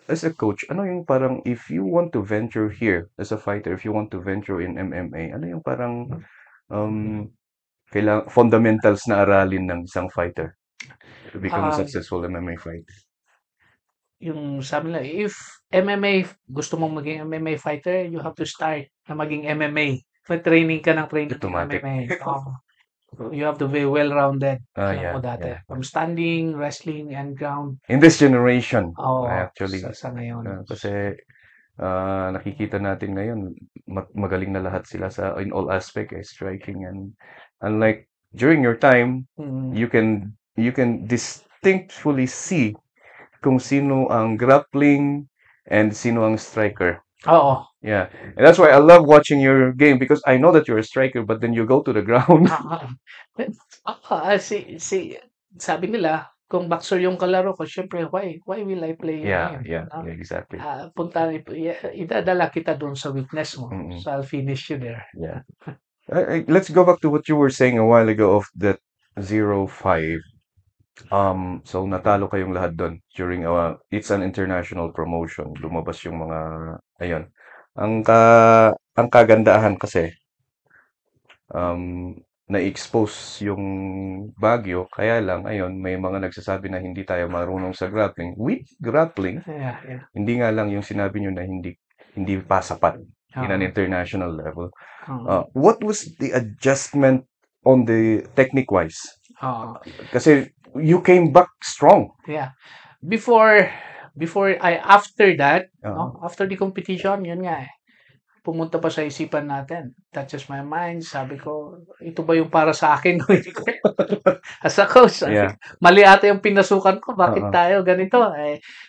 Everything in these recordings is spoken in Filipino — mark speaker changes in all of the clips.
Speaker 1: as a coach, ano yung parang if you want to venture here as a fighter, if you want to venture in MMA, ano yung parang um, fundamentals na aralin ng isang fighter to become a
Speaker 2: Ah,
Speaker 1: successful MMA fighter?
Speaker 2: yung sabi nila, if MMA, gusto mong maging MMA fighter, you have to start na maging MMA. Training ka ng training ng
Speaker 1: Automatic.
Speaker 2: MMA. Oo. You have to be well-rounded. Alam
Speaker 1: Yeah,
Speaker 2: mo dati.
Speaker 1: yeah, yeah.
Speaker 2: From standing, wrestling, and ground.
Speaker 1: In this generation,
Speaker 2: Oo,
Speaker 1: actually,
Speaker 2: sa ngayon.
Speaker 1: kasi nakikita natin ngayon, magaling na lahat sila in all aspect, striking and unlike during your time,
Speaker 2: Mm.
Speaker 1: you can distinctfully see kung sino ang grappling and sino ang striker.
Speaker 2: Oo.
Speaker 1: Yeah. And that's why I love watching your game because I know that you're a striker, but then you go to the ground.
Speaker 2: Sabi nila, kung boxer yung kalaro ko, syempre, why will I play yung
Speaker 1: Yeah,
Speaker 2: game?
Speaker 1: yeah,
Speaker 2: No?
Speaker 1: yeah, exactly.
Speaker 2: Idadala kita doon sa weakness mo.
Speaker 1: Mm-mm.
Speaker 2: So I'll finish you there.
Speaker 1: Yeah. Let's go back to what you were saying a while ago of that 0-5. So natalo kayong lahat doon during it's an international promotion. Lumabas yung mga ayun. Ang kagandahan kasi um na-expose yung Baguio kaya lang ayun may mga nagsasabi na hindi tayo marunong sa grappling. With grappling,
Speaker 2: Yeah, yeah.
Speaker 1: hindi nga lang yung sinabi nyo na hindi pa sapat in an
Speaker 2: Oo.
Speaker 1: international level.
Speaker 2: Oo.
Speaker 1: What was the adjustment on the technique wise?
Speaker 2: Oo.
Speaker 1: Kasi you came back strong.
Speaker 2: Yeah. Before after that,
Speaker 1: Oo.
Speaker 2: no? After the competition, yun nga eh. Pumunta pa sa isipan natin. Touches my mind. Sabi ko, ito ba yung para sa akin? As a coach, sabi
Speaker 1: Yeah.
Speaker 2: ko, mali ata yung pinasukan ko. Bakit
Speaker 1: Oo.
Speaker 2: tayo ganito?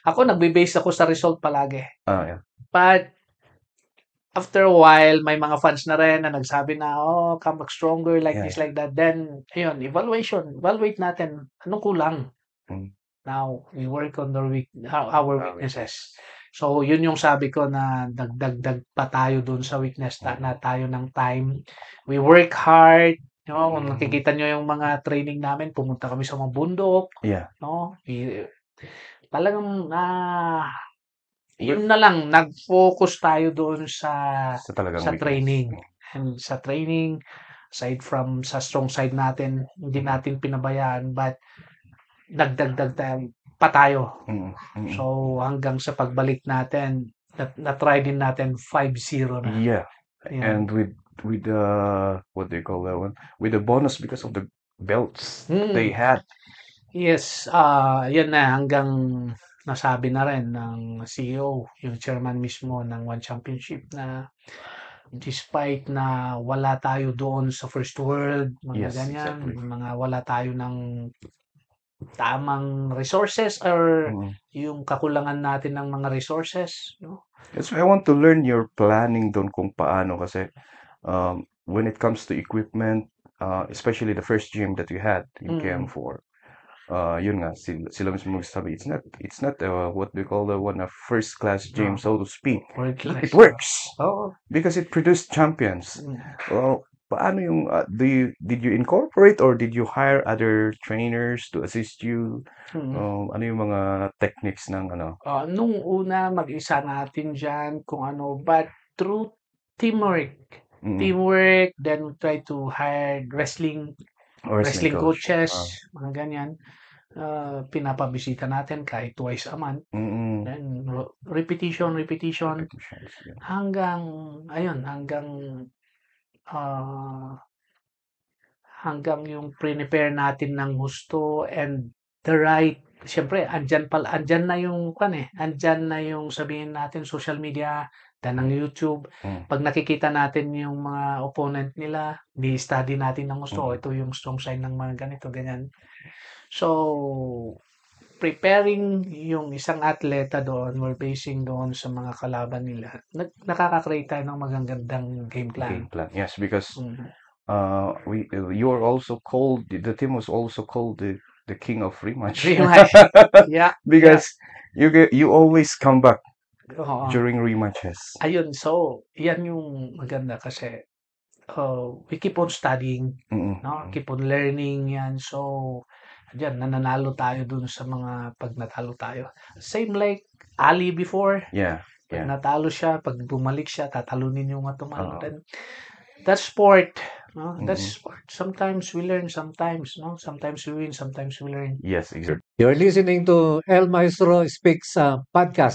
Speaker 2: Ako, nagbe-base ako sa result palagi.
Speaker 1: Yeah.
Speaker 2: But, after a while, may mga fans na rin na nagsabi na, oh, come back stronger, like
Speaker 1: Yeah.
Speaker 2: this, like that. Then, ayun, evaluate natin. Anong kulang?
Speaker 1: Mm.
Speaker 2: Now, we work on our weaknesses. So, yun yung sabi ko na dagdag pa tayo dun sa weakness na tayo ng time. We work hard. No, kung nakikita nyo yung mga training namin, pumunta kami sa mga bundok.
Speaker 1: Yeah.
Speaker 2: No, talagang yun na lang, nag-focus tayo doon
Speaker 1: Sa talagang
Speaker 2: sa
Speaker 1: weakness.
Speaker 2: training. And sa training, aside from sa strong side natin, hindi natin pinabayaan, but nagdagdag tayo pa tayo.
Speaker 1: Mm. Mm.
Speaker 2: So, hanggang sa pagbalik natin, na-try din natin 5-0 na.
Speaker 1: Yeah.
Speaker 2: Ayan.
Speaker 1: And with the what do you call that one? With the bonus because of the belts they had.
Speaker 2: Yes, yan na hanggang nasabi na rin ng CEO, yung chairman mismo ng One Championship na despite na wala tayo doon sa first world, mga
Speaker 1: Yes,
Speaker 2: ganyan,
Speaker 1: exactly.
Speaker 2: mga wala tayo ng tamang resources or
Speaker 1: Mm.
Speaker 2: yung kakulangan natin ng mga resources, no?
Speaker 1: That's why I want to learn your planning doon kung paano kasi when it comes to equipment, especially the first gym that you had in KM4, yun nga, sila mismo magsasabi, it's not what we call the one a first class gym,
Speaker 2: No,
Speaker 1: so to speak.
Speaker 2: world
Speaker 1: But it
Speaker 2: class.
Speaker 1: works
Speaker 2: Oo.
Speaker 1: because it produced champions.
Speaker 2: Mm.
Speaker 1: Well, paano yung, did you incorporate or did you hire other trainers to assist you?
Speaker 2: Mm.
Speaker 1: Ano yung mga techniques ng ano?
Speaker 2: Nung una, mag-isa natin dyan kung ano, but through teamwork.
Speaker 1: Mm.
Speaker 2: Teamwork, then we try to hire
Speaker 1: Wrestling
Speaker 2: wrestling
Speaker 1: coach.
Speaker 2: coaches, mga ganyan. Pinapabisita natin kahit twice a month.
Speaker 1: Mm.
Speaker 2: Then, repetition,
Speaker 1: Repetitions, yeah.
Speaker 2: hanggang, ayun, ah, hanggang yung prepare natin ng gusto and the right, siyempre, andyan na yung, andyan na yung sabihin natin, social media, dan ng YouTube. Pag nakikita natin yung mga opponent nila, di-study natin ng gusto, ito yung strong side ng mga ganito, ganyan. So, preparing yung isang atleta doon, we're basing doon sa mga kalaban nila. Nakaka-create tayo ng magagandang game plan.
Speaker 1: Game plan. Yes, because
Speaker 2: Mhm.
Speaker 1: you're also called, the team was also called the king of rematch.
Speaker 2: Rematch. Yeah.
Speaker 1: Because you always come back
Speaker 2: Oo.
Speaker 1: during rematches.
Speaker 2: Ayun, so, yan yung maganda kasi we keep on studying, no? Keep on learning yan. So, diyan, nananalo tayo dun sa mga pag natalo tayo. Same like Ali before.
Speaker 1: Yeah.
Speaker 2: Pag
Speaker 1: Yeah.
Speaker 2: natalo siya, pag bumalik siya, tatalunin yung mga tumalon.
Speaker 1: Oo.
Speaker 2: Then, that's sport. No? That's
Speaker 1: Mm-mm.
Speaker 2: sport. Sometimes we learn, sometimes, no? Sometimes we win, sometimes we learn.
Speaker 1: Yes, exactly.
Speaker 3: You're listening to El Maestro Speaks podcast.